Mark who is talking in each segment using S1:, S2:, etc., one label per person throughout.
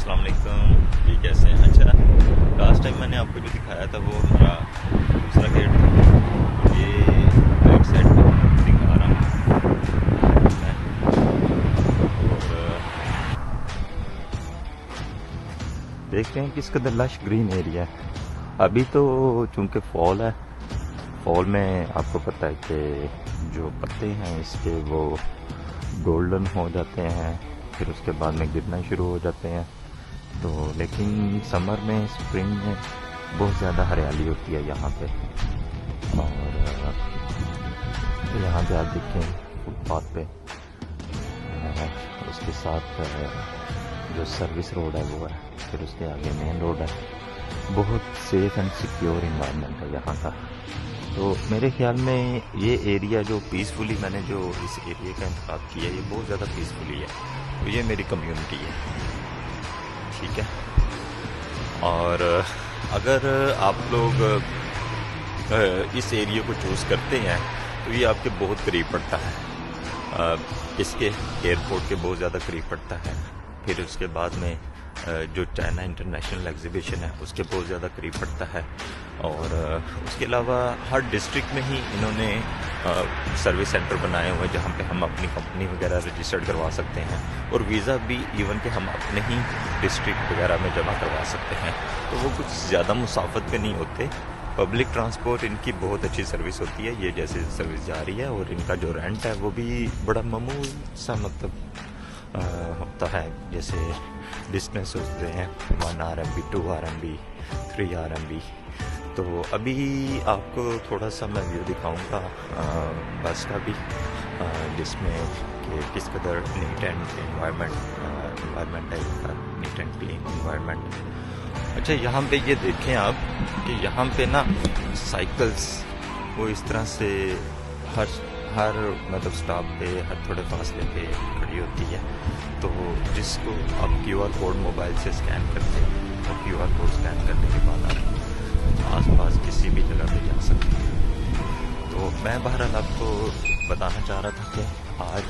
S1: अस्सलाम वालेकुम। ये कैसे हैं? अच्छा, लास्ट टाइम मैंने आपको जो दिखाया था वो हमारा दूसरा गेट था। ये राइट साइड पर दिखा रहा हूँ मैं। और देख रहे हैं कि इसका लश ग्रीन एरिया है। अभी तो चूँकि फॉल है, फॉल में आपको पता है कि जो पत्ते हैं इसके वो गोल्डन हो जाते हैं, फिर उसके बाद में गिरना शुरू हो जाते हैं। तो लेकिन समर में, स्प्रिंग में बहुत ज़्यादा हरियाली होती है यहाँ पे। और यहाँ पे आप देखें फुटपाथ पे उसके साथ जो सर्विस रोड है वो है, फिर उसके आगे मेन रोड है। बहुत सेफ एंड सिक्योर इन्वायरमेंट है यहाँ का। तो मेरे ख्याल में ये एरिया जो पीसफुली, मैंने जो इस एरिया का इंतखाब किया, ये बहुत ज़्यादा पीसफुली है। तो ये मेरी कम्युनिटी है, ठीक है। और अगर आप लोग इस एरिया को चूज़ करते हैं तो ये आपके बहुत करीब पड़ता है, इसके एयरपोर्ट के बहुत ज़्यादा करीब पड़ता है। फिर उसके बाद में जो चाइना इंटरनेशनल एग्जीबिशन है उसके बहुत ज़्यादा करीब पड़ता है। और उसके अलावा हर डिस्ट्रिक्ट में ही इन्होंने सर्विस सेंटर बनाए हुए हैं जहाँ पे हम अपनी कंपनी वगैरह रजिस्टर्ड करवा सकते हैं, और वीज़ा भी इवन के हम अपने ही डिस्ट्रिक्ट वगैरह में जमा करवा सकते हैं। तो वो कुछ ज़्यादा मुसाफत पे नहीं होते। पब्लिक ट्रांसपोर्ट इनकी बहुत अच्छी सर्विस होती है, ये जैसे सर्विस जा रही है। और इनका जो रेंट है वो भी बड़ा मामूल सा मतलब होता है। जैसे डिस्टेंस होते हैं 1 RMB, 2 RMB, 3 RMB। तो अभी आपको थोड़ा सा मैं व्यू दिखाऊंगा बस का भी, जिसमें कि किस कदर नीट एंड इन्वायरमेंट है इसका, नीट एंड क्लीन इन्वायरमेंट। अच्छा, यहाँ पे ये देखें आप कि यहाँ पे ना साइकिल्स वो इस तरह से हर मतलब स्टॉप पे, हर थोड़े फासले पे खड़ी होती है। तो जिसको आप QR कोड मोबाइल से स्कैन करते हैं और QR कोड स्कैन करने के बाद आप आसपास किसी भी जगह पे जा सकते हैं। तो मैं बहरहाल आपको बताना चाह रहा था कि आज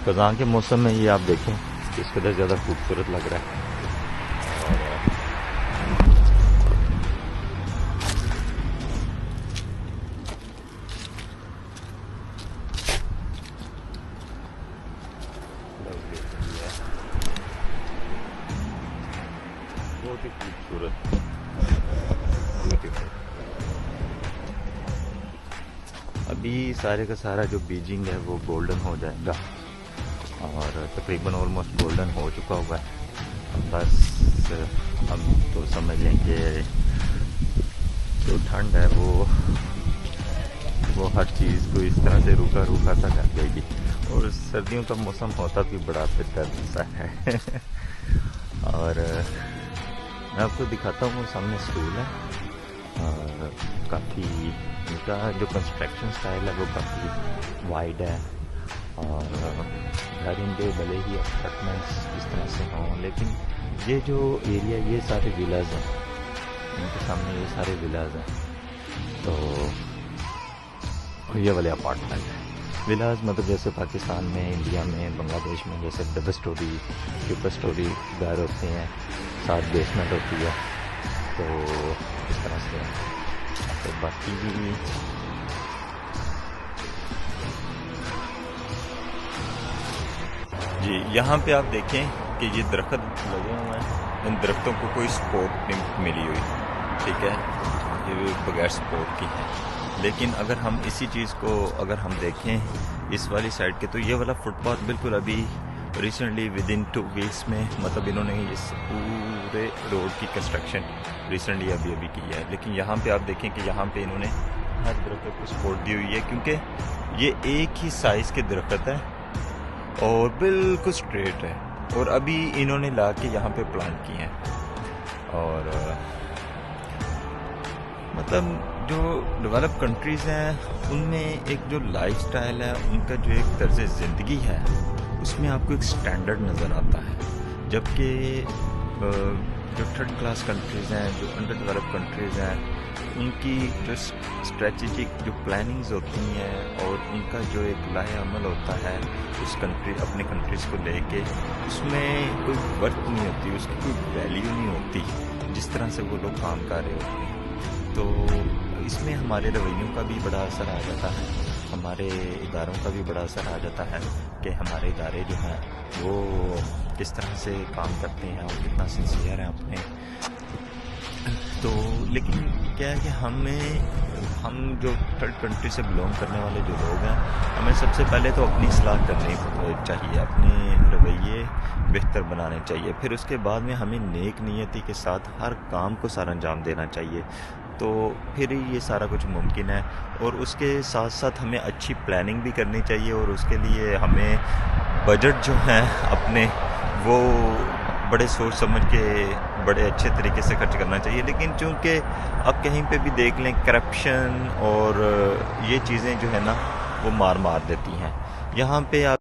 S1: खज़ां के मौसम में ये आप देखें किस कदर ज़्यादा खूबसूरत लग रहा है। बहुत ही खूबसूरत, अभी सारे का सारा जो बीजिंग है वो गोल्डन हो जाएगा, और तकरीबन ऑलमोस्ट गोल्डन हो चुका हुआ है। बस हम तो समझ लें कि जो ठंड है वो हर चीज़ को इस तरह से रूखा रूखा सा कर देगी। और सर्दियों का मौसम होता भी बड़ा बेदर्द सा है। और मैं आपको दिखाता हूँ, सामने स्कूल है, और काफ़ी इनका जो कंस्ट्रक्शन स्टाइल है वो काफ़ी वाइड है। और घर इनके भले ही अपार्टमेंट्स इस तरह से हों, लेकिन ये जो एरिया, ये सारे विलाज हैं, इनके सामने ये सारे विलाज हैं। तो ये वाले अपार्टमेंट हैं। विलाज मतलब जैसे पाकिस्तान में, इंडिया में, बांग्लादेश में जैसे डबल स्टोरी, ट्रिपल स्टोरी घर होते हैं, साथ बेसमेंट होती है। तो इस तरह से तो बाकी भी जी, यहाँ पे आप देखें कि ये दरख्त लगे हुए हैं, इन दरख्तों को कोई सपोर्ट नहीं मिली हुई, ठीक है, ये बगैर सपोर्ट की है। लेकिन अगर हम इसी चीज़ को अगर हम देखें इस वाली साइड के, तो ये वाला फुटपाथ बिल्कुल अभी रिसेंटली विदिन 2 वीक्स में, मतलब इन्होंने इस पूरे रोड की कंस्ट्रक्शन रिसेंटली अभी की है। लेकिन यहाँ पे आप देखें कि यहाँ पे इन्होंने हर दरख्त को सपोर्ट दी हुई है, क्योंकि ये एक ही साइज़ के दरख्त है और बिल्कुल स्ट्रेट है, और अभी इन्होंने ला के यहाँ पे प्लांट किए हैं। और मतलब जो डेवलप कंट्रीज़ हैं उनमें एक जो लाइफस्टाइल है, उनका जो एक तर्ज ज़िंदगी है, उसमें आपको एक स्टैंडर्ड नज़र आता है। जबकि जो थर्ड क्लास कंट्रीज़ हैं, जो अंडर डेवलप कंट्रीज़ हैं, ان کی جو اسٹریٹجک جو پلاننگز ہوتی ہیں اور ان کا جو ایک لائحہ عمل ہوتا ہے اس کنٹری اپنے کنٹریز کو لے کے، اس میں کوئی ورتھ نہیں ہوتی، اس کی کوئی ویلیو نہیں ہوتی جس طرح سے وہ لوگ کام کر رہے ہوتے ہیں۔ تو اس میں ہمارے رویوں کا بھی بڑا اثر آ جاتا ہے، ہمارے اداروں کا بھی بڑا اثر آ جاتا ہے کہ ہمارے ادارے جو ہیں وہ کس طرح سے کام کرتے ہیں اور کتنا سنسیئر ہیں اپنے۔ تو لیکن کیا ہے کہ ہم جو تھرڈ کنٹری سے بلونگ کرنے والے جو لوگ ہیں، ہمیں سب سے پہلے تو اپنی اصلاح کرنی چاہیے، اپنے رویے بہتر بنانے چاہیے، پھر اس کے بعد میں ہمیں نیک نیتی کے ساتھ ہر کام کو سر انجام دینا چاہیے، تو پھر ہی یہ سارا کچھ ممکن ہے۔ اور اس کے ساتھ ساتھ ہمیں اچھی پلاننگ بھی کرنی چاہیے، اور اس کے لیے ہمیں بجٹ جو ہیں اپنے وہ بڑے سوچ سمجھ کے بڑے اچھے طریقے سے خرچ کرنا چاہیے۔ لیکن چونکہ اب کہیں پہ بھی دیکھ لیں کرپشن اور یہ چیزیں جو ہے نا وہ مار دیتی ہیں، یہاں پہ آپ